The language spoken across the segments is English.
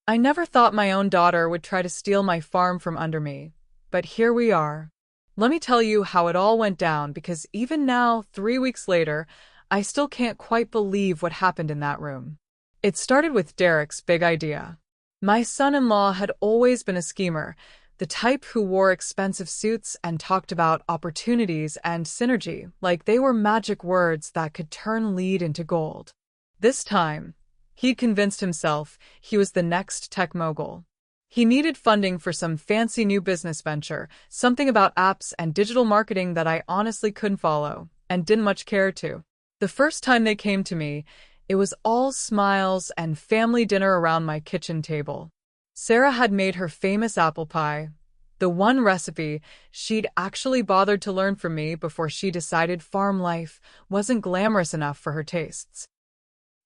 I never thought my own daughter would try to steal my farm from under me, but here we are. Let me tell you how it all went down because even now, 3 weeks later, I still can't quite believe what happened in that room. It started with Derek's big idea. My son-in-law had always been a schemer, the type who wore expensive suits and talked about opportunities and synergy like they were magic words that could turn lead into gold. This time, he'd convinced himself he was the next tech mogul. He needed funding for some fancy new business venture, something about apps and digital marketing that I honestly couldn't follow and didn't much care to. The first time they came to me, it was all smiles and family dinner around my kitchen table. Sarah had made her famous apple pie, the one recipe she'd actually bothered to learn from me before she decided farm life wasn't glamorous enough for her tastes.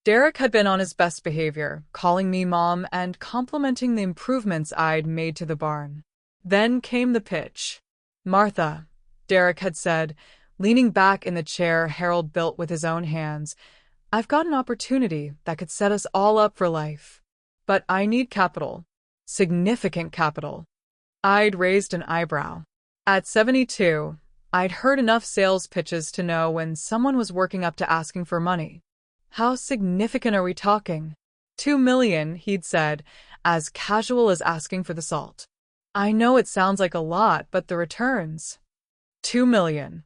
Derek had been on his best behavior, calling me mom and complimenting the improvements I'd made to the barn. Then came the pitch. "Martha," Derek had said, leaning back in the chair Harold built with his own hands, "I've got an opportunity that could set us all up for life. But I need capital. Significant capital." I'd raised an eyebrow. At 72, I'd heard enough sales pitches to know when someone was working up to asking for money. "How significant are we talking?" "2 million, he'd said, as casual as asking for the salt. "I know it sounds like a lot, but the returns." 2 million.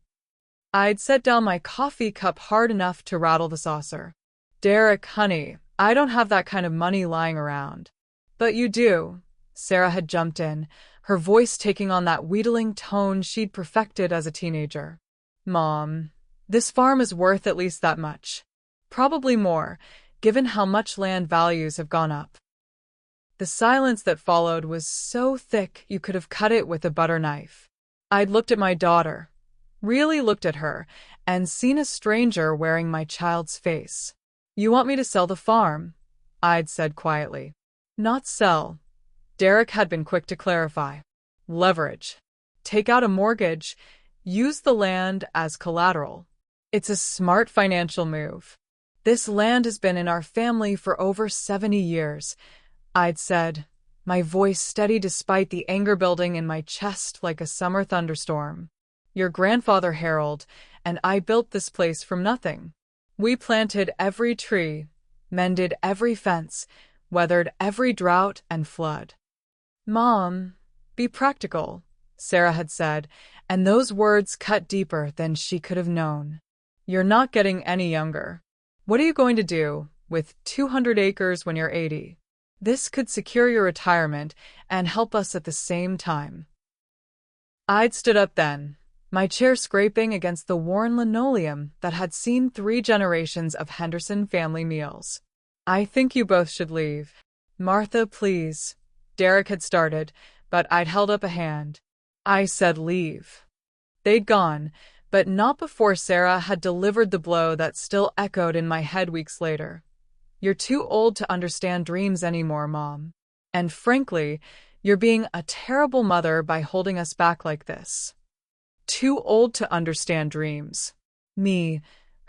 I'd set down my coffee cup hard enough to rattle the saucer. "Derek, honey, I don't have that kind of money lying around." "But you do." Sarah had jumped in, her voice taking on that wheedling tone she'd perfected as a teenager. "Mom, this farm is worth at least that much. Probably more, given how much land values have gone up." The silence that followed was so thick you could have cut it with a butter knife. I'd looked at my daughter, really looked at her, and seen a stranger wearing my child's face. "You want me to sell the farm?" I'd said quietly. "Not sell." Derek had been quick to clarify. "Leverage. Take out a mortgage, use the land as collateral. It's a smart financial move. This land has been in our family for over 70 years, I'd said, my voice steady despite the anger building in my chest like a summer thunderstorm. "Your grandfather Harold and I built this place from nothing. We planted every tree, mended every fence, weathered every drought and flood." "Mom, be practical," Sarah had said, and those words cut deeper than she could have known. "You're not getting any younger. What are you going to do with 200 acres when you're 80? This could secure your retirement and help us at the same time." I'd stood up then, my chair scraping against the worn linoleum that had seen 3 generations of Henderson family meals. "I think you both should leave." "Martha, please." Derek had started, but I'd held up a hand. "I said leave." They'd gone, but not before Sarah had delivered the blow that still echoed in my head weeks later. "You're too old to understand dreams anymore, Mom. And frankly, you're being a terrible mother by holding us back like this." Too old to understand dreams. Me,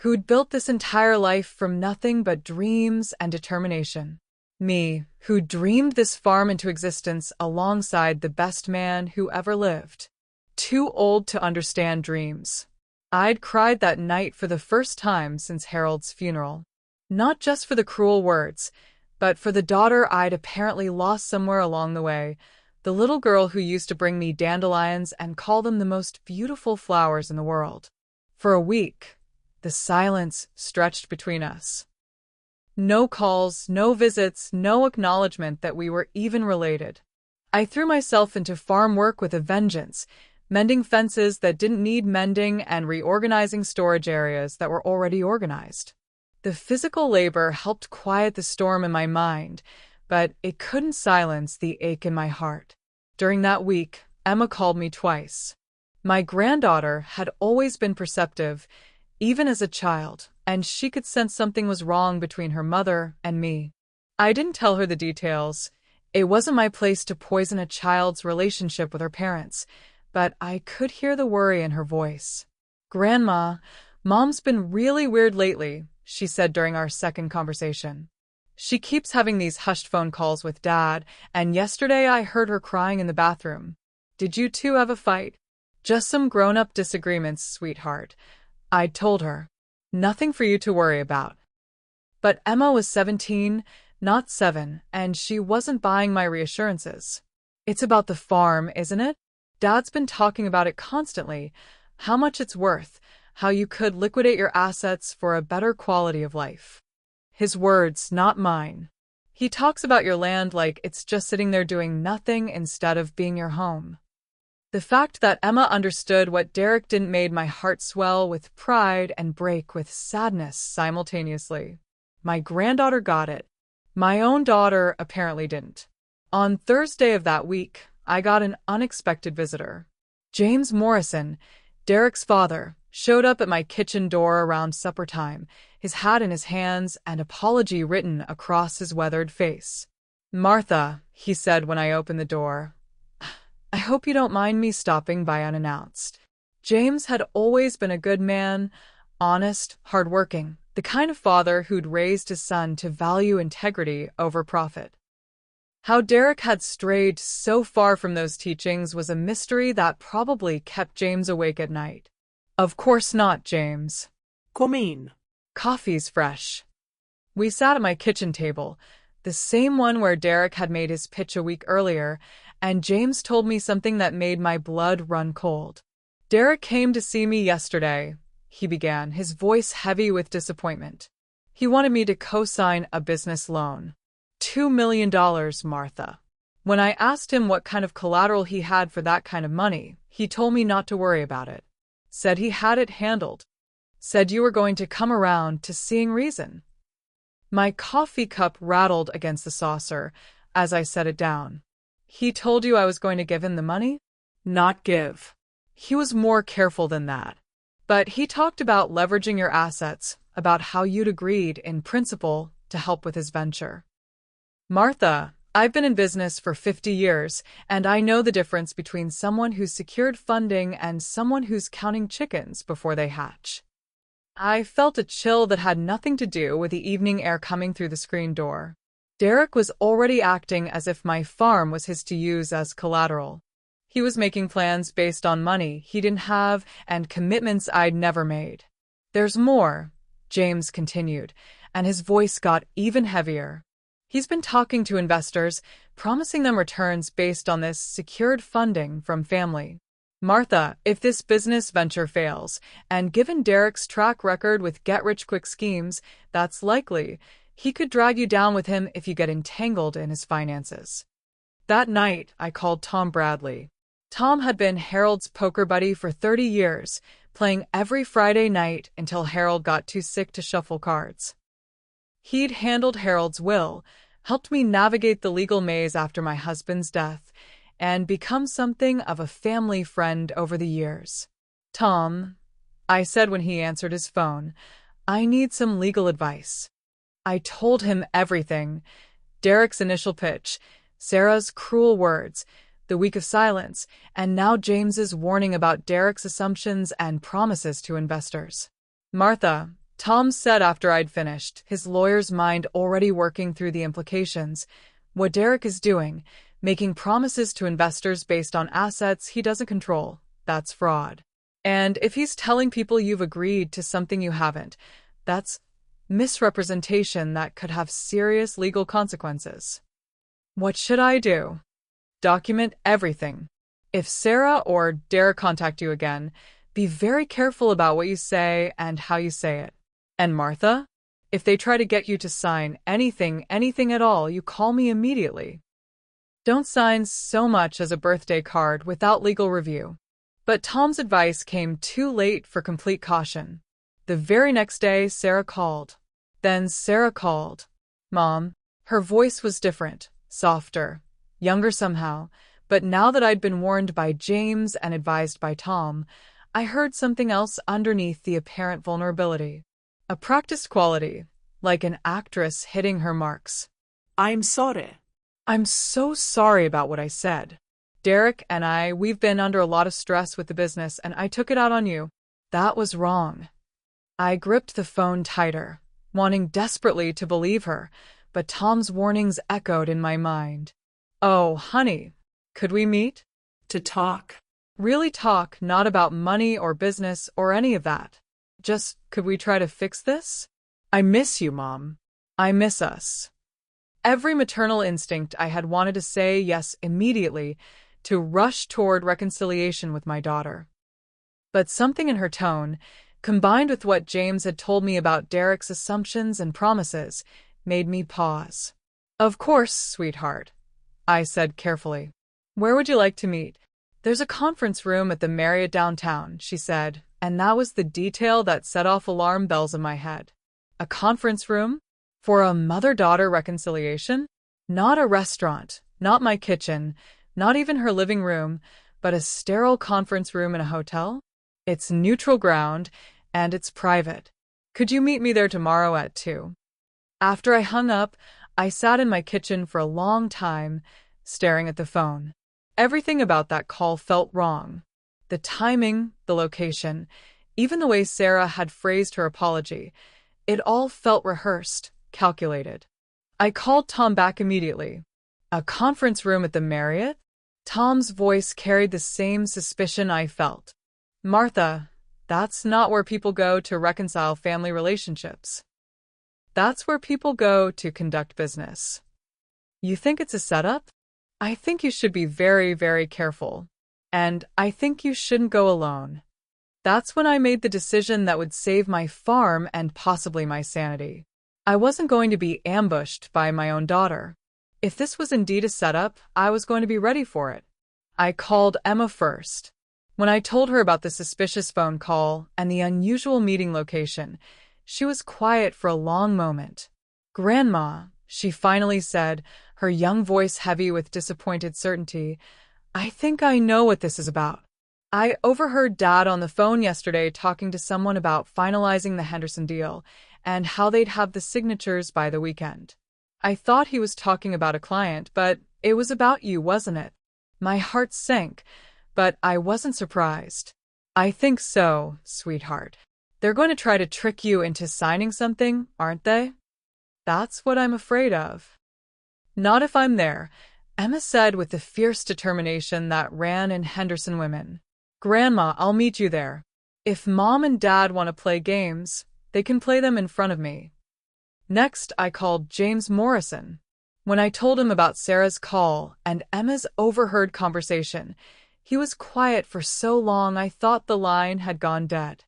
who'd built this entire life from nothing but dreams and determination. Me, who dreamed this farm into existence alongside the best man who ever lived. Too old to understand dreams. I'd cried that night for the first time since Harold's funeral. Not just for the cruel words, but for the daughter I'd apparently lost somewhere along the way, the little girl who used to bring me dandelions and call them the most beautiful flowers in the world. For a week, the silence stretched between us. No calls, no visits, no acknowledgement that we were even related. I threw myself into farm work with a vengeance, mending fences that didn't need mending and reorganizing storage areas that were already organized. The physical labor helped quiet the storm in my mind, but it couldn't silence the ache in my heart. During that week, Emma called me twice. My granddaughter had always been perceptive, even as a child, and she could sense something was wrong between her mother and me. I didn't tell her the details. It wasn't my place to poison a child's relationship with her parents, but I could hear the worry in her voice. "Grandma, Mom's been really weird lately," she said during our second conversation. She keeps having these hushed phone calls with Dad, and yesterday I heard her crying in the bathroom. Did you two have a fight? Just some grown-up disagreements, sweetheart. I told her. Nothing for you to worry about. But Emma was 17, not 7, and she wasn't buying my reassurances. It's about the farm, isn't it? Dad's been talking about it constantly, how much it's worth, how you could liquidate your assets for a better quality of life. His words, not mine. He talks about your land like it's just sitting there doing nothing instead of being your home. The fact that Emma understood what Derek didn't made my heart swell with pride and break with sadness simultaneously. My granddaughter got it. My own daughter apparently didn't. On Thursday of that week, I got an unexpected visitor. James Morrison, Derek's father, showed up at my kitchen door around supper time, his hat in his hands and apology written across his weathered face. "Martha," he said when I opened the door, "I hope you don't mind me stopping by unannounced." James had always been a good man, honest, hardworking, the kind of father who'd raised his son to value integrity over profit. How Derek had strayed so far from those teachings was a mystery that probably kept James awake at night. "Of course not, James." Come in. "Coffee's fresh." We sat at my kitchen table, the same one where Derek had made his pitch a week earlier, and James told me something that made my blood run cold. "Derek came to see me yesterday," he began, his voice heavy with disappointment. "He wanted me to co-sign a business loan. $2 million, Martha. When I asked him what kind of collateral he had for that kind of money, he told me not to worry about it. Said he had it handled. Said you were going to come around to seeing reason." My coffee cup rattled against the saucer as I set it down. "He told you I was going to give him the money?" "Not give. He was more careful than that. But he talked about leveraging your assets, about how you'd agreed, in principle, to help with his venture." "Martha, I've been in business for 50 years, and I know the difference between someone who's secured funding and someone who's counting chickens before they hatch." I felt a chill that had nothing to do with the evening air coming through the screen door. Derek was already acting as if my farm was his to use as collateral. He was making plans based on money he didn't have and commitments I'd never made. "There's more," James continued, and his voice got even heavier. "He's been talking to investors, promising them returns based on this secured funding from family. Martha, if this business venture fails, and given Derek's track record with get-rich-quick schemes, that's likely, he could drag you down with him if you get entangled in his finances." That night, I called Tom Bradley. Tom had been Harold's poker buddy for 30 years, playing every Friday night until Harold got too sick to shuffle cards. He'd handled Harold's will, helped me navigate the legal maze after my husband's death, and become something of a family friend over the years. "Tom," I said when he answered his phone, "I need some legal advice." I told him everything. Derek's initial pitch, Sarah's cruel words, the week of silence, and now James's warning about Derek's assumptions and promises to investors. "Martha," Tom said after I'd finished, his lawyer's mind already working through the implications, "what Derek is doing, making promises to investors based on assets he doesn't control, that's fraud. And if he's telling people you've agreed to something you haven't, that's misrepresentation that could have serious legal consequences. What should I do?" "Document everything. If Sarah or Derek contact you again, be very careful about what you say and how you say it. And Martha, if they try to get you to sign anything at all, you call me immediately. Don't sign so much as a birthday card without legal review." But Tom's advice came too late for complete caution. The very next day, Sarah called. Then Sarah called. "Mom." Her voice was different, softer, younger somehow, but now that I'd been warned by James and advised by Tom, I heard something else underneath the apparent vulnerability. A practiced quality, like an actress hitting her marks. "I'm sorry." "I'm so sorry about what I said. Derek and we've been under a lot of stress with the business, and I took it out on you. That was wrong." I gripped the phone tighter, wanting desperately to believe her, but Tom's warnings echoed in my mind. Oh, honey, could we meet? To talk. Really talk, not about money or business or any of that. Just, could we try to fix this? I miss you, Mom. I miss us. Every maternal instinct I had wanted to say yes immediately, to rush toward reconciliation with my daughter. But something in her tone, combined with what James had told me about Derek's assumptions and promises, made me pause. Of course, sweetheart, I said carefully. Where would you like to meet? There's a conference room at the Marriott downtown, she said, and that was the detail that set off alarm bells in my head. A conference room? For a mother-daughter reconciliation? Not a restaurant, not my kitchen, not even her living room, but a sterile conference room in a hotel? It's neutral ground, and it's private. Could you meet me there tomorrow at 2? After I hung up, I sat in my kitchen for a long time, staring at the phone. Everything about that call felt wrong. The timing, the location, even the way Sarah had phrased her apology, it all felt rehearsed, calculated. I called Tom back immediately. A conference room at the Marriott? Tom's voice carried the same suspicion I felt. Martha, that's not where people go to reconcile family relationships. That's where people go to conduct business. You think it's a setup? I think you should be very, very careful. And I think you shouldn't go alone. That's when I made the decision that would save my farm and possibly my sanity. I wasn't going to be ambushed by my own daughter. If this was indeed a setup, I was going to be ready for it. I called Emma first. When I told her about the suspicious phone call and the unusual meeting location, she was quiet for a long moment. Grandma, she finally said, her young voice heavy with disappointed certainty, I think I know what this is about. I overheard Dad on the phone yesterday talking to someone about finalizing the Henderson deal and how they'd have the signatures by the weekend. I thought he was talking about a client, but it was about you, wasn't it? My heart sank, but I wasn't surprised. I think so, sweetheart. They're going to try to trick you into signing something, aren't they? That's what I'm afraid of. Not if I'm there, Emma said with the fierce determination that ran in Henderson women. Grandma, I'll meet you there. If Mom and Dad want to play games, they can play them in front of me. Next, I called James Morrison. When I told him about Sarah's call and Emma's overheard conversation, he was quiet for so long I thought the line had gone dead.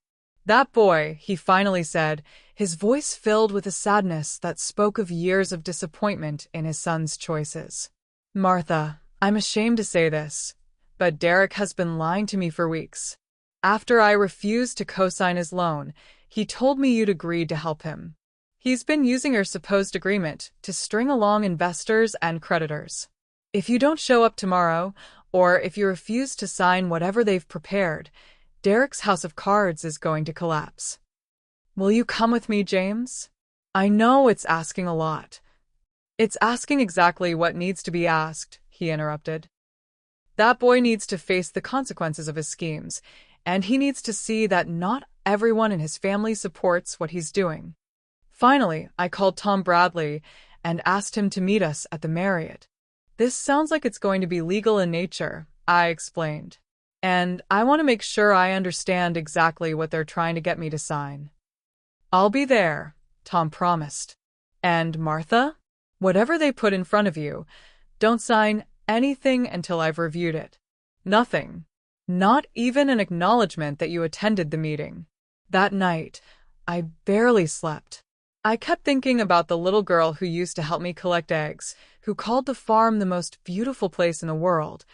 That boy, he finally said, his voice filled with a sadness that spoke of years of disappointment in his son's choices. Martha, I'm ashamed to say this, but Derek has been lying to me for weeks. After I refused to co-sign his loan, he told me you'd agreed to help him. He's been using your supposed agreement to string along investors and creditors. If you don't show up tomorrow, or if you refuse to sign whatever they've prepared, Derek's house of cards is going to collapse. Will you come with me, James? I know it's asking a lot. It's asking exactly what needs to be asked, he interrupted. That boy needs to face the consequences of his schemes, and he needs to see that not everyone in his family supports what he's doing. Finally, I called Tom Bradley and asked him to meet us at the Marriott. This sounds like it's going to be legal in nature, I explained. And I want to make sure I understand exactly what they're trying to get me to sign. I'll be there, Tom promised. And Martha? Whatever they put in front of you, don't sign anything until I've reviewed it. Nothing. Not even an acknowledgement that you attended the meeting. That night, I barely slept. I kept thinking about the little girl who used to help me collect eggs, who called the farm the most beautiful place in the world,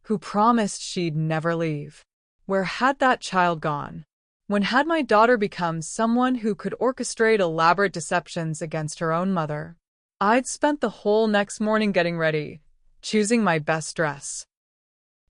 who promised she'd never leave. Where had that child gone? When had my daughter become someone who could orchestrate elaborate deceptions against her own mother? I'd spent the whole next morning getting ready, choosing my best dress.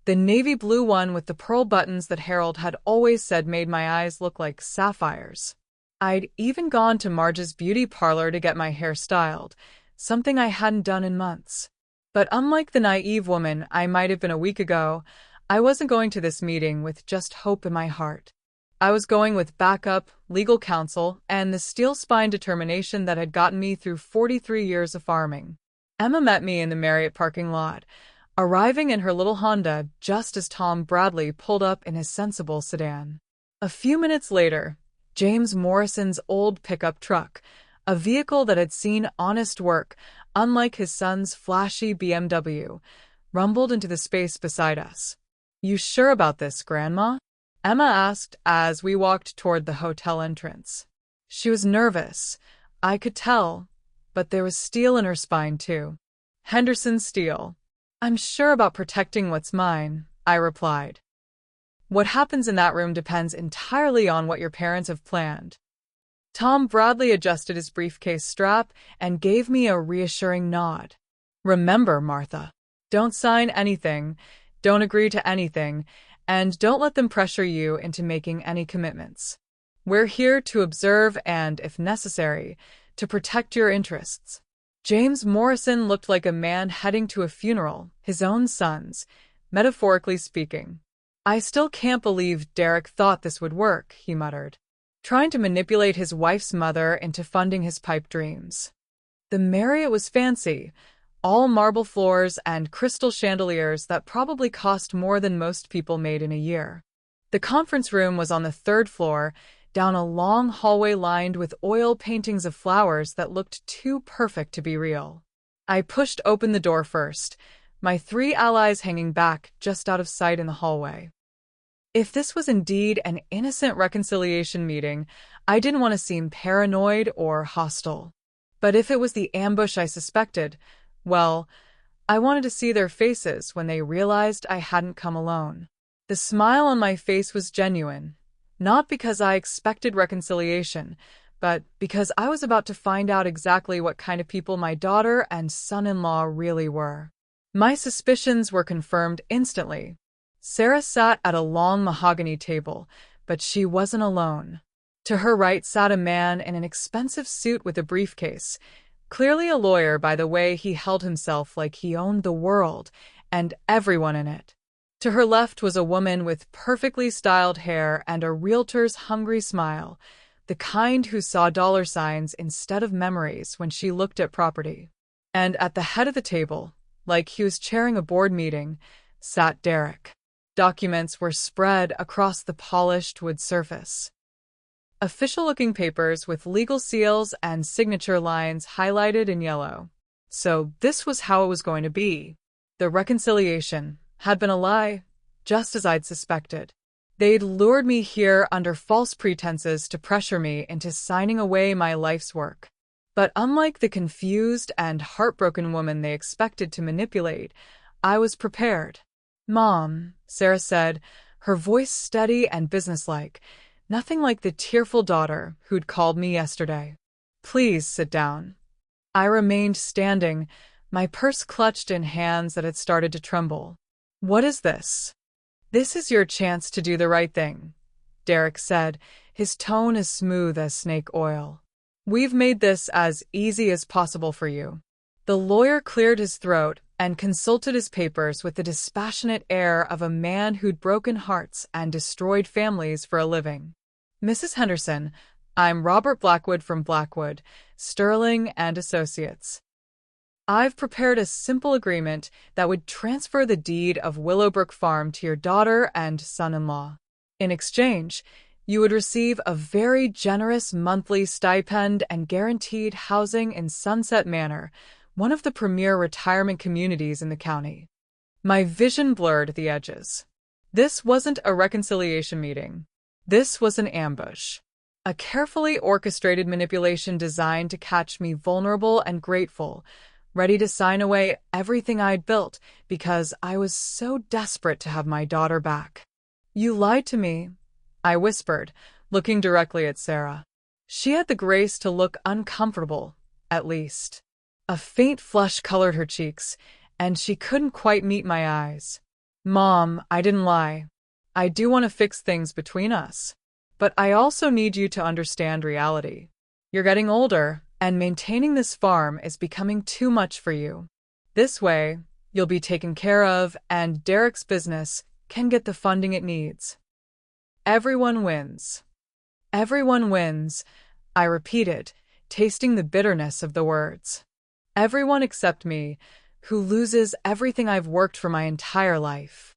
The navy blue one with the pearl buttons that Harold had always said made my eyes look like sapphires. I'd even gone to Marge's beauty parlor to get my hair styled, something I hadn't done in months. But unlike the naive woman I might have been a week ago, I wasn't going to this meeting with just hope in my heart. I was going with backup, legal counsel, and the steel-spine determination that had gotten me through 43 years of farming. Emma met me in the Marriott parking lot, arriving in her little Honda just as Tom Bradley pulled up in his sensible sedan. A few minutes later, James Morrison's old pickup truck, a vehicle that had seen honest work, unlike his son's flashy BMW, rumbled into the space beside us. "You sure about this, Grandma?" Emma asked as we walked toward the hotel entrance. She was nervous, I could tell, but there was steel in her spine too. "Henderson Steel. I'm sure about protecting what's mine," I replied. "What happens in that room depends entirely on what your parents have planned." Tom Bradley adjusted his briefcase strap and gave me a reassuring nod. "Remember, Martha, don't sign anything, don't agree to anything, and don't let them pressure you into making any commitments. We're here to observe and, if necessary, to protect your interests." James Morrison looked like a man heading to a funeral, his own son's, metaphorically speaking. "I still can't believe Derek thought this would work," he muttered, trying to manipulate his wife's mother into funding his pipe dreams. The Marriott was fancy, all marble floors and crystal chandeliers that probably cost more than most people made in a year. The conference room was on the third floor, down a long hallway lined with oil paintings of flowers that looked too perfect to be real. I pushed open the door first, my 3 allies hanging back just out of sight in the hallway. If this was indeed an innocent reconciliation meeting, I didn't want to seem paranoid or hostile. But if it was the ambush I suspected, well, I wanted to see their faces when they realized I hadn't come alone. The smile on my face was genuine, not because I expected reconciliation, but because I was about to find out exactly what kind of people my daughter and son-in-law really were. My suspicions were confirmed instantly. Sarah sat at a long mahogany table, but she wasn't alone. To her right sat a man in an expensive suit with a briefcase, clearly a lawyer by the way he held himself like he owned the world and everyone in it. To her left was a woman with perfectly styled hair and a realtor's hungry smile, the kind who saw dollar signs instead of memories when she looked at property. And at the head of the table, like he was chairing a board meeting, sat Derek. Documents were spread across the polished wood surface. Official-looking papers with legal seals and signature lines highlighted in yellow. So this was how it was going to be. The reconciliation had been a lie, just as I'd suspected. They'd lured me here under false pretenses to pressure me into signing away my life's work. But unlike the confused and heartbroken woman they expected to manipulate, I was prepared. "Mom," Sarah said, her voice steady and businesslike, nothing like the tearful daughter who'd called me yesterday. "Please sit down." I remained standing, my purse clutched in hands that had started to tremble. "What is this?" "This is your chance to do the right thing," Derek said, his tone as smooth as snake oil. "We've made this as easy as possible for you." The lawyer cleared his throat and consulted his papers with the dispassionate air of a man who'd broken hearts and destroyed families for a living. "Mrs. Henderson, I'm Robert Blackwood from Blackwood, Sterling and Associates. I've prepared a simple agreement that would transfer the deed of Willowbrook Farm to your daughter and son-in-law. In exchange, you would receive a very generous monthly stipend and guaranteed housing in Sunset Manor, one of the premier retirement communities in the county." My vision blurred at the edges. This wasn't a reconciliation meeting. This was an ambush. A carefully orchestrated manipulation designed to catch me vulnerable and grateful, ready to sign away everything I'd built because I was so desperate to have my daughter back. "You lied to me," I whispered, looking directly at Sarah. She had the grace to look uncomfortable, at least. A faint flush colored her cheeks, and she couldn't quite meet my eyes. "Mom, I didn't lie. I do want to fix things between us. But I also need you to understand reality. You're getting older, and maintaining this farm is becoming too much for you. This way, you'll be taken care of, and Derek's business can get the funding it needs." Everyone wins. Everyone wins, I repeated, tasting the bitterness of the words. Everyone except me, who loses everything I've worked for my entire life.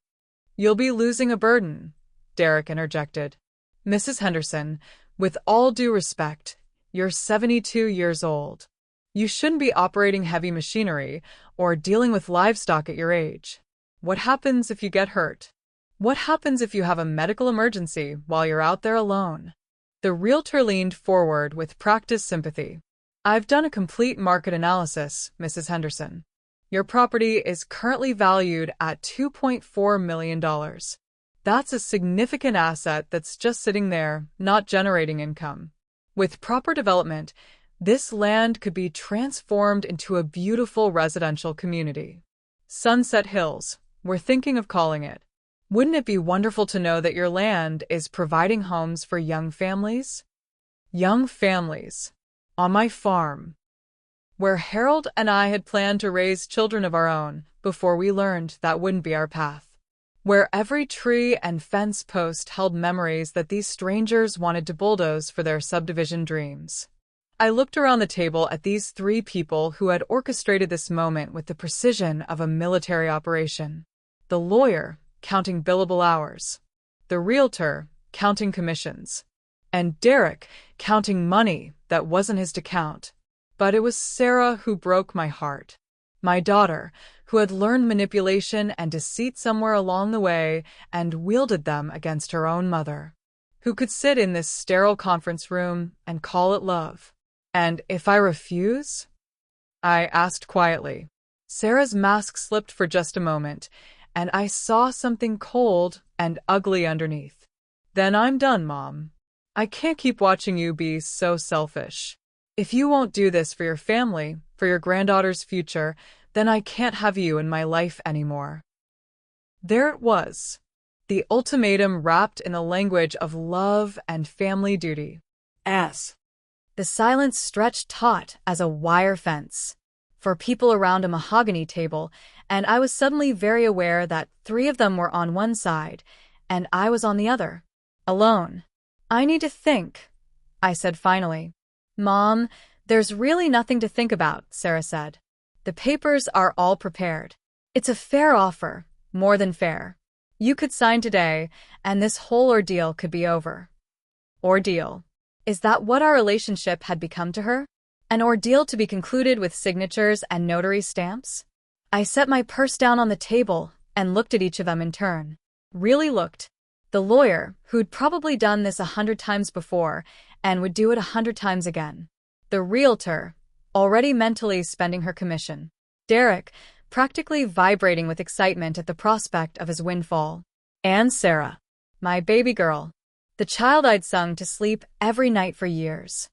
You'll be losing a burden, Derek interjected. Mrs. Henderson, with all due respect, you're 72 years old. You shouldn't be operating heavy machinery or dealing with livestock at your age. What happens if you get hurt? What happens if you have a medical emergency while you're out there alone? The realtor leaned forward with practiced sympathy. I've done a complete market analysis, Mrs. Henderson. Your property is currently valued at $2.4 million. That's a significant asset that's just sitting there, not generating income. With proper development, this land could be transformed into a beautiful residential community. Sunset Hills, we're thinking of calling it. Wouldn't it be wonderful to know that your land is providing homes for young families? Young families. On my farm. Where Harold and I had planned to raise children of our own before we learned that wouldn't be our path. Where every tree and fence post held memories that these strangers wanted to bulldoze for their subdivision dreams. I looked around the table at these three people who had orchestrated this moment with the precision of a military operation. The lawyer, counting billable hours. The realtor, counting commissions. And Derek, counting money that wasn't his to count. But it was Sarah who broke my heart. My daughter, who had learned manipulation and deceit somewhere along the way and wielded them against her own mother. Who could sit in this sterile conference room and call it love. And if I refuse? I asked quietly. Sarah's mask slipped for just a moment, and I saw something cold and ugly underneath. Then I'm done, Mom. I can't keep watching you be so selfish. If you won't do this for your family, for your granddaughter's future, then I can't have you in my life anymore. There it was. The ultimatum wrapped in the language of love and family duty. S. The silence stretched taut as a wire fence for people around a mahogany table, and I was suddenly very aware that three of them were on one side, and I was on the other. Alone. I need to think, I said finally. Mom, there's really nothing to think about, Sarah said. The papers are all prepared. It's a fair offer, more than fair. You could sign today, and this whole ordeal could be over. Ordeal. Is that what our relationship had become to her? An ordeal to be concluded with signatures and notary stamps? I set my purse down on the table and looked at each of them in turn. Really looked. The lawyer, who'd probably done this 100 times before and would do it 100 times again. The realtor, already mentally spending her commission. Derek, practically vibrating with excitement at the prospect of his windfall. And Sarah, my baby girl, the child I'd sung to sleep every night for years.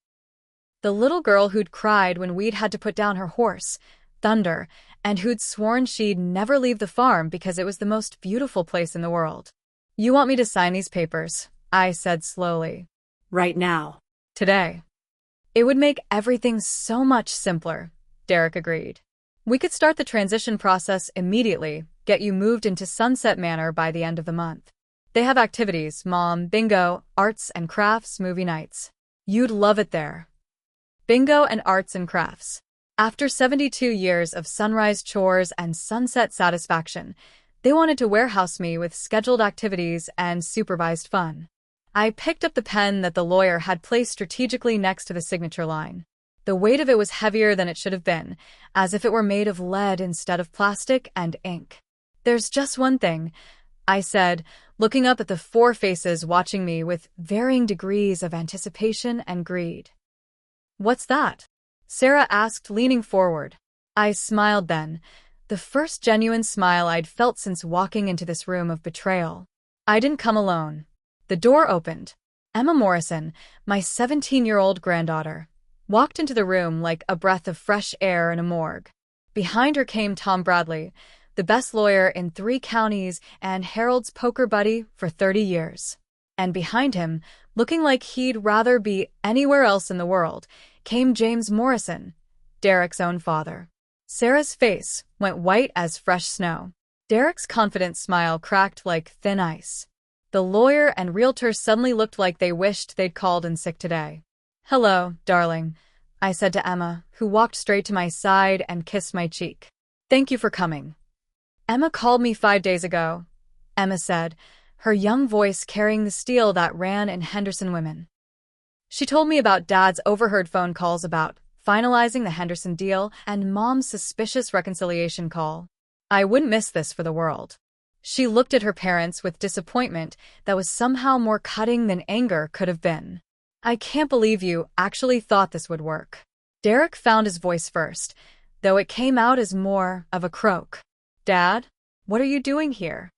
The little girl who'd cried when we'd had to put down her horse, Thunder, and who'd sworn she'd never leave the farm because it was the most beautiful place in the world. You want me to sign these papers? I said slowly. Right now. Today. It would make everything so much simpler, Derek agreed. We could start the transition process immediately, get you moved into Sunset Manor by the end of the month. They have activities, Mom, bingo, arts and crafts, movie nights. You'd love it there. Bingo and arts and crafts. After 72 years of sunrise chores and sunset satisfaction, they wanted to warehouse me with scheduled activities and supervised fun. I picked up the pen that the lawyer had placed strategically next to the signature line. The weight of it was heavier than it should have been, as if it were made of lead instead of plastic and ink. There's just one thing, I said, looking up at the four faces watching me with varying degrees of anticipation and greed. What's that? Sarah asked, leaning forward. I smiled then, the first genuine smile I'd felt since walking into this room of betrayal. I didn't come alone. The door opened. Emma Morrison, my 17-year-old granddaughter, walked into the room like a breath of fresh air in a morgue. Behind her came Tom Bradley, the best lawyer in 3 counties and Harold's poker buddy for 30 years. And behind him, looking like he'd rather be anywhere else in the world, came James Morrison, Derek's own father. Sarah's face went white as fresh snow. Derek's confident smile cracked like thin ice. The lawyer and realtor suddenly looked like they wished they'd called in sick today. "Hello, darling," I said to Emma, who walked straight to my side and kissed my cheek. "Thank you for coming." "Emma called me 5 days ago," Emma said, her young voice carrying the steel that ran in Henderson women. "She told me about Dad's overheard phone calls about finalizing the Henderson deal and Mom's suspicious reconciliation call. I wouldn't miss this for the world." She looked at her parents with disappointment that was somehow more cutting than anger could have been. "I can't believe you actually thought this would work." Derek found his voice first, though it came out as more of a croak. "Dad, what are you doing here?"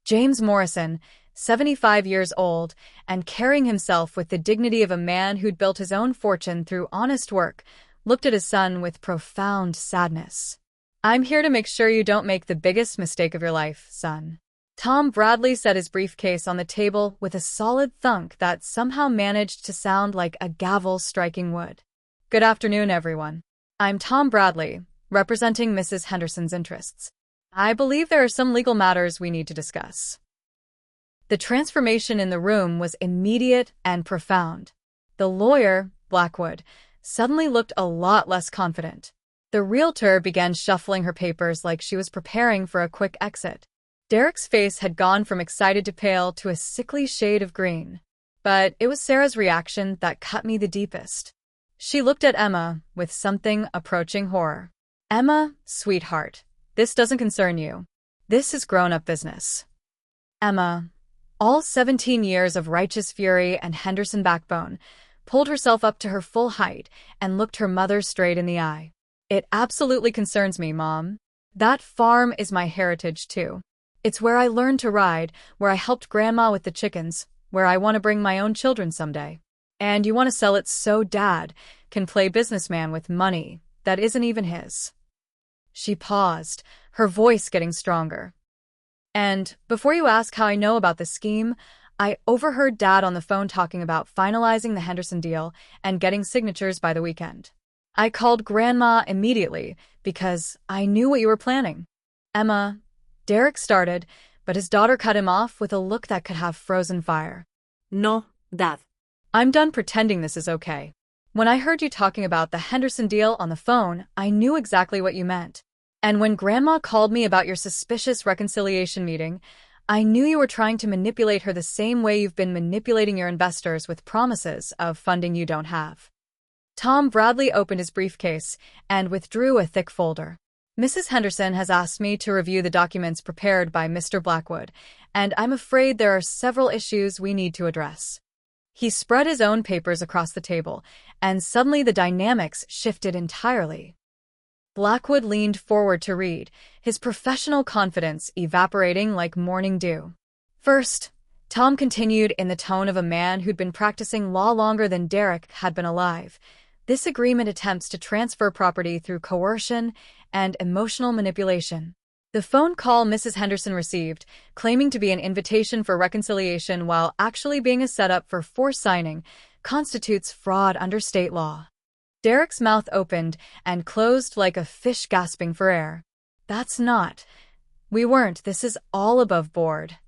James Morrison, 75 years old, and carrying himself with the dignity of a man who'd built his own fortune through honest work, looked at his son with profound sadness. "I'm here to make sure you don't make the biggest mistake of your life, son." Tom Bradley set his briefcase on the table with a solid thunk that somehow managed to sound like a gavel striking wood. "Good afternoon, everyone. I'm Tom Bradley, representing Mrs. Henderson's interests. I believe there are some legal matters we need to discuss." The transformation in the room was immediate and profound. The lawyer, Blackwood, suddenly looked a lot less confident. The realtor began shuffling her papers like she was preparing for a quick exit. Derek's face had gone from excited to pale to a sickly shade of green. But it was Sarah's reaction that cut me the deepest. She looked at Emma with something approaching horror. "Emma, sweetheart, this doesn't concern you. This is grown-up business." Emma, all 17 years of righteous fury and Henderson backbone, pulled herself up to her full height and looked her mother straight in the eye. "It absolutely concerns me, Mom. That farm is my heritage, too. It's where I learned to ride, where I helped Grandma with the chickens, where I want to bring my own children someday. And you want to sell it so Dad can play businessman with money that isn't even his." She paused, her voice getting stronger. "And before you ask how I know about this scheme, I overheard Dad on the phone talking about finalizing the Henderson deal and getting signatures by the weekend. I called Grandma immediately because I knew what you were planning." "Emma," Derek started, but his daughter cut him off with a look that could have frozen fire. No, Dad. "I'm done pretending this is okay. When I heard you talking about the Henderson deal on the phone, I knew exactly what you meant. And when Grandma called me about your suspicious reconciliation meeting, I knew you were trying to manipulate her the same way you've been manipulating your investors with promises of funding you don't have." Tom Bradley opened his briefcase and withdrew a thick folder. "Mrs. Henderson has asked me to review the documents prepared by Mr. Blackwood, and I'm afraid there are several issues we need to address." He spread his own papers across the table, and suddenly the dynamics shifted entirely. Blackwood leaned forward to read, his professional confidence evaporating like morning dew. "First," Tom continued in the tone of a man who'd been practicing law longer than Derek had been alive, "this agreement attempts to transfer property through coercion and emotional manipulation. The phone call Mrs. Henderson received, claiming to be an invitation for reconciliation while actually being a setup for forced signing, constitutes fraud under state law." Derek's mouth opened and closed like a fish gasping for air. "That's not. We weren't. This is all above board."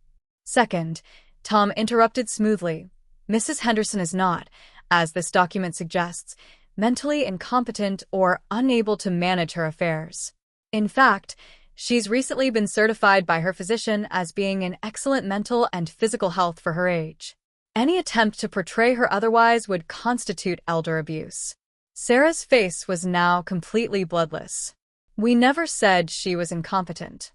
"Second," Tom interrupted smoothly, "Mrs. Henderson is not, as this document suggests, mentally incompetent or unable to manage her affairs. In fact, she's recently been certified by her physician as being in excellent mental and physical health for her age. Any attempt to portray her otherwise would constitute elder abuse." Sarah's face was now completely bloodless. "We never said she was incompetent."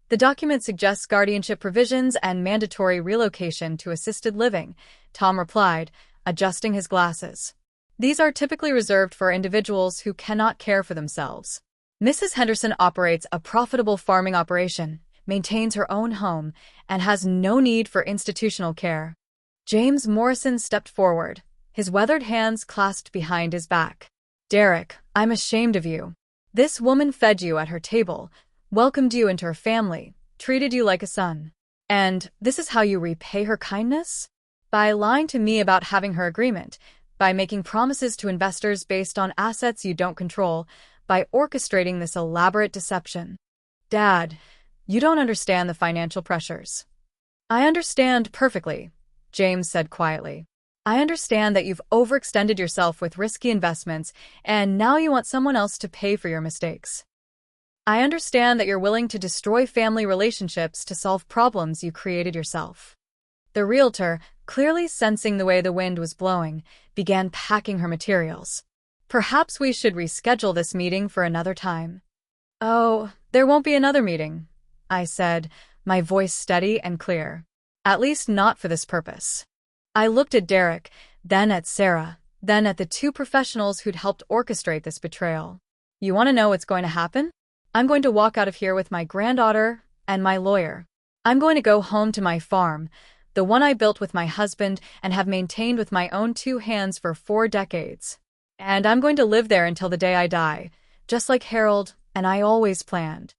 "The document suggests guardianship provisions and mandatory relocation to assisted living," Tom replied, adjusting his glasses. "These are typically reserved for individuals who cannot care for themselves. Mrs. Henderson operates a profitable farming operation, maintains her own home, and has no need for institutional care." James Morrison stepped forward, his weathered hands clasped behind his back. "Derek, I'm ashamed of you. This woman fed you at her table, welcomed you into her family, treated you like a son. And this is how you repay her kindness? By lying to me about having her agreement, by making promises to investors based on assets you don't control, by orchestrating this elaborate deception. Dad, you don't understand the financial pressures." I understand perfectly, James said quietly. I understand that you've overextended yourself with risky investments, and now you want someone else to pay for your mistakes. I understand that you're willing to destroy family relationships to solve problems you created yourself. The realtor, clearly sensing the way the wind was blowing, began packing her materials. Perhaps we should reschedule this meeting for another time. Oh, there won't be another meeting, I said, my voice steady and clear. At least not for this purpose. I looked at Derek, then at Sarah, then at the two professionals who'd helped orchestrate this betrayal. You want to know what's going to happen? I'm going to walk out of here with my granddaughter and my lawyer. I'm going to go home to my farm, the one I built with my husband and have maintained with my own two hands for 4 decades. And I'm going to live there until the day I die, just like Harold and I always planned.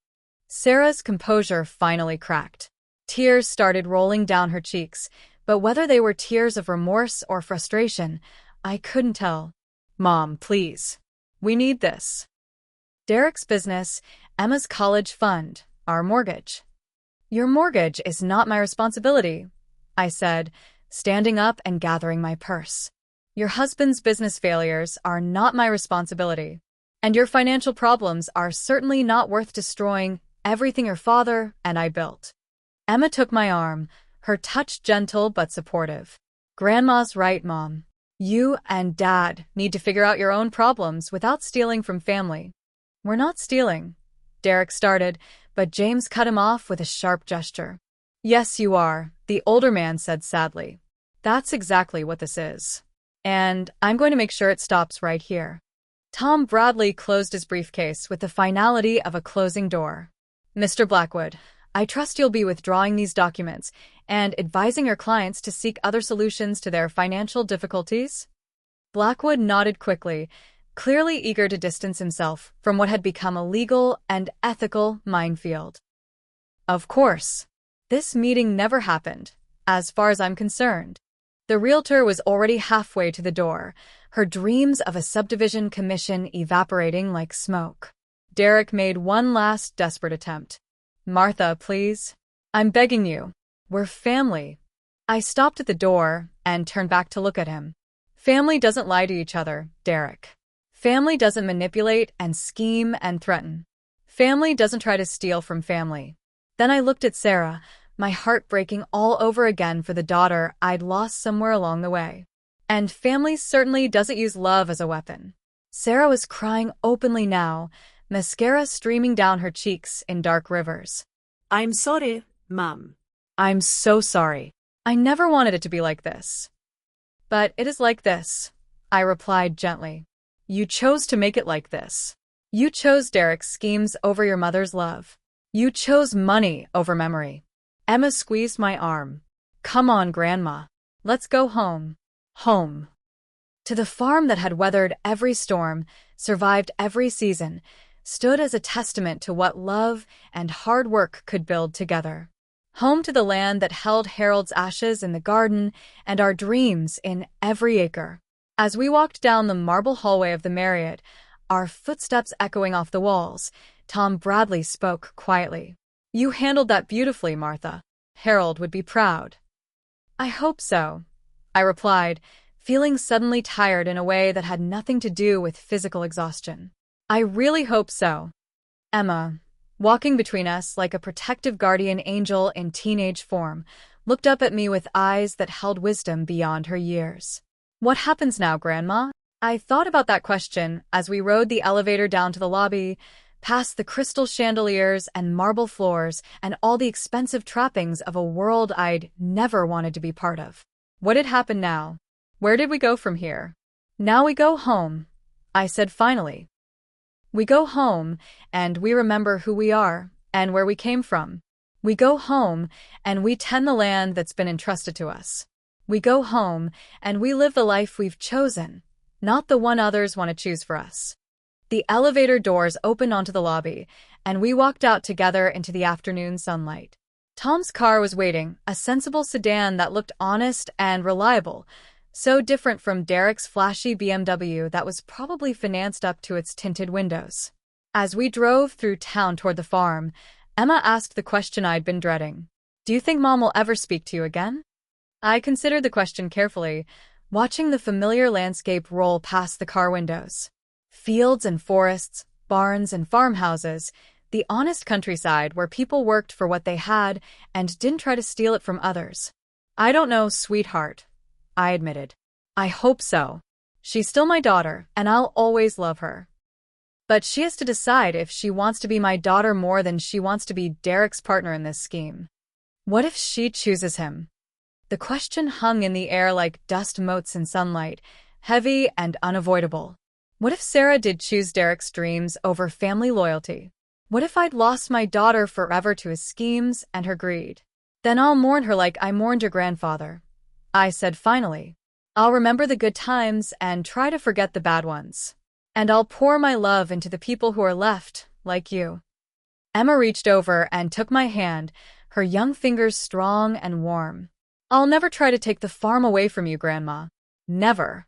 Sarah's composure finally cracked. Tears started rolling down her cheeks, but whether they were tears of remorse or frustration, I couldn't tell. Mom, please. We need this. Derek's business, Emma's college fund, our mortgage. Your mortgage is not my responsibility, I said, standing up and gathering my purse. Your husband's business failures are not my responsibility, and your financial problems are certainly not worth destroying everything your father and I built. Emma took my arm, her touch gentle but supportive. Grandma's right, Mom. You and Dad need to figure out your own problems without stealing from family. We're not stealing, Derek started, but James cut him off with a sharp gesture. Yes, you are, the older man said sadly. That's exactly what this is. And I'm going to make sure it stops right here. Tom Bradley closed his briefcase with the finality of a closing door. Mr. Blackwood, I trust you'll be withdrawing these documents and advising your clients to seek other solutions to their financial difficulties? Blackwood nodded quickly, clearly eager to distance himself from what had become a legal and ethical minefield. Of course. This meeting never happened, as far as I'm concerned. The realtor was already halfway to the door, her dreams of a subdivision commission evaporating like smoke. Derek made one last desperate attempt. Martha, please. I'm begging you. We're family. I stopped at the door and turned back to look at him. Family doesn't lie to each other, Derek. Family doesn't manipulate and scheme and threaten. Family doesn't try to steal from family. Then I looked at Sarah, my heart breaking all over again for the daughter I'd lost somewhere along the way. And family certainly doesn't use love as a weapon. Sarah was crying openly now, mascara streaming down her cheeks in dark rivers. I'm sorry, Mom. I'm so sorry. I never wanted it to be like this. But it is like this, I replied gently. You chose to make it like this. You chose Derek's schemes over your mother's love. You chose money over memory. Emma squeezed my arm. Come on, Grandma. Let's go home. Home. To the farm that had weathered every storm, survived every season, stood as a testament to what love and hard work could build together. Home to the land that held Harold's ashes in the garden and our dreams in every acre. As we walked down the marble hallway of the Marriott, our footsteps echoing off the walls, Tom Bradley spoke quietly. You handled that beautifully, Martha. Harold would be proud. I hope so, I replied, feeling suddenly tired in a way that had nothing to do with physical exhaustion. I really hope so. Emma, walking between us like a protective guardian angel in teenage form, looked up at me with eyes that held wisdom beyond her years. What happens now, Grandma? I thought about that question as we rode the elevator down to the lobby, past the crystal chandeliers and marble floors and all the expensive trappings of a world I'd never wanted to be part of. What had happened now? Where did we go from here? Now we go home, I said finally. We go home, and we remember who we are and where we came from. We go home, and we tend the land that's been entrusted to us. We go home, and we live the life we've chosen, not the one others want to choose for us. The elevator doors opened onto the lobby, and we walked out together into the afternoon sunlight. Tom's car was waiting, a sensible sedan that looked honest and reliable, so different from Derek's flashy BMW that was probably financed up to its tinted windows. As we drove through town toward the farm, Emma asked the question I'd been dreading. Do you think Mom will ever speak to you again? I considered the question carefully, watching the familiar landscape roll past the car windows. Fields and forests, barns and farmhouses, the honest countryside where people worked for what they had and didn't try to steal it from others. I don't know, sweetheart, I admitted. I hope so. She's still my daughter, and I'll always love her. But she has to decide if she wants to be my daughter more than she wants to be Derek's partner in this scheme. What if she chooses him? The question hung in the air like dust motes in sunlight, heavy and unavoidable. What if Sarah did choose Derek's dreams over family loyalty? What if I'd lost my daughter forever to his schemes and her greed? Then I'll mourn her like I mourned your grandfather, I said finally. I'll remember the good times and try to forget the bad ones. And I'll pour my love into the people who are left, like you. Emma reached over and took my hand, her young fingers strong and warm. I'll never try to take the farm away from you, Grandma. Never.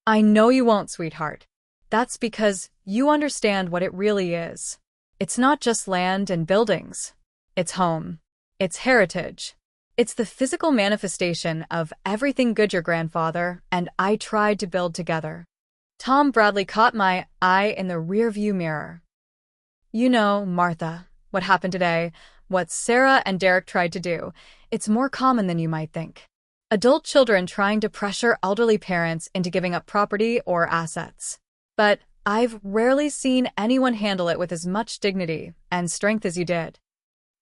I know you won't, sweetheart. That's because you understand what it really is. It's not just land and buildings. It's home. It's heritage. It's the physical manifestation of everything good your grandfather and I tried to build together. Tom Bradley caught my eye in the rearview mirror. You know, Martha, what happened today, what Sarah and Derek tried to do, it's more common than you might think. Adult children trying to pressure elderly parents into giving up property or assets. But I've rarely seen anyone handle it with as much dignity and strength as you did.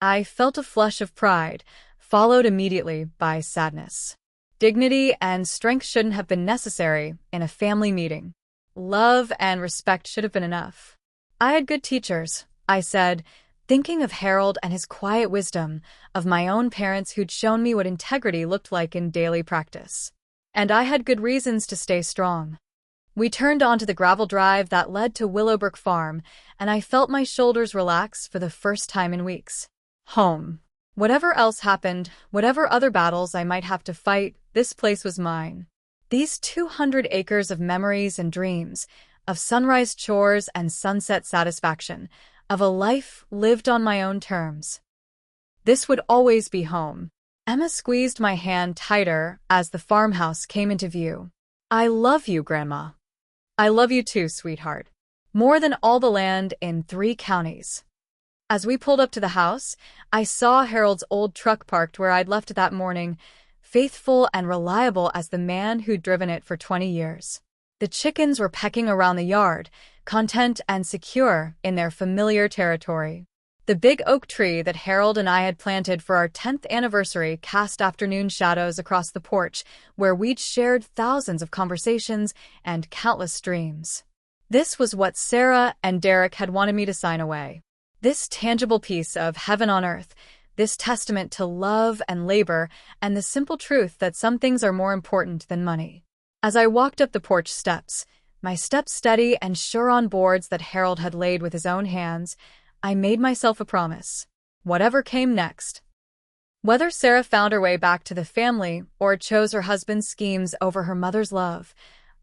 I felt a flush of pride, followed immediately by sadness. Dignity and strength shouldn't have been necessary in a family meeting. Love and respect should have been enough. I had good teachers, I said, thinking of Harold and his quiet wisdom, of my own parents who'd shown me what integrity looked like in daily practice. And I had good reasons to stay strong. We turned onto the gravel drive that led to Willowbrook Farm, and I felt my shoulders relax for the first time in weeks. Home. Whatever else happened, whatever other battles I might have to fight, this place was mine. These 200 acres of memories and dreams, of sunrise chores and sunset satisfaction, of a life lived on my own terms. This would always be home. Emma squeezed my hand tighter as the farmhouse came into view. I love you, Grandma. I love you too, sweetheart. More than all the land in 3 counties. As we pulled up to the house, I saw Harold's old truck parked where I'd left it that morning, faithful and reliable as the man who'd driven it for 20 years. The chickens were pecking around the yard, content and secure in their familiar territory. The big oak tree that Harold and I had planted for our 10th anniversary cast afternoon shadows across the porch, where we'd shared thousands of conversations and countless dreams. This was what Sarah and Derek had wanted me to sign away. This tangible piece of heaven on earth, this testament to love and labor and the simple truth that some things are more important than money. As I walked up the porch steps, my steps steady and sure on boards that Harold had laid with his own hands, I made myself a promise. Whatever came next. Whether Sarah found her way back to the family or chose her husband's schemes over her mother's love,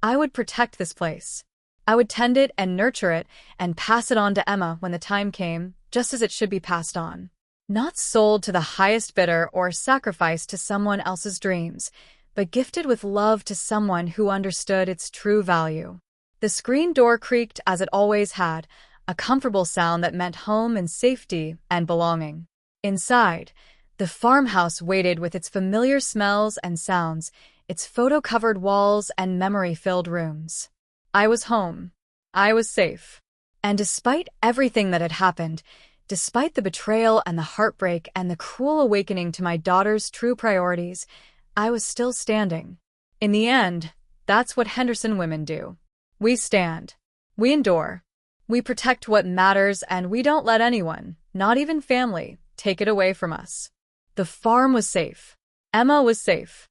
I would protect this place. I would tend it and nurture it and pass it on to Emma when the time came, just as it should be passed on. Not sold to the highest bidder or sacrificed to someone else's dreams, but gifted with love to someone who understood its true value. The screen door creaked as it always had, a comfortable sound that meant home and safety and belonging. Inside, the farmhouse waited with its familiar smells and sounds, its photo-covered walls and memory-filled rooms. I was home. I was safe. And despite everything that had happened, despite the betrayal and the heartbreak and the cruel awakening to my daughter's true priorities, I was still standing. In the end, that's what Henderson women do. We stand. We endure. We protect what matters and we don't let anyone, not even family, take it away from us. The farm was safe. Emma was safe.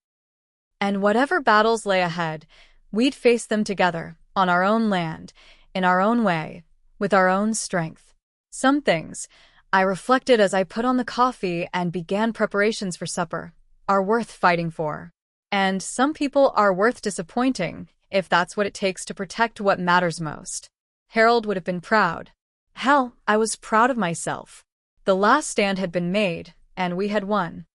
And whatever battles lay ahead, we'd face them together, on our own land, in our own way, with our own strength. Some things, I reflected as I put on the coffee and began preparations for supper, are worth fighting for. And some people are worth disappointing, if that's what it takes to protect what matters most. Harold would have been proud. Hell, I was proud of myself. The last stand had been made, and we had won.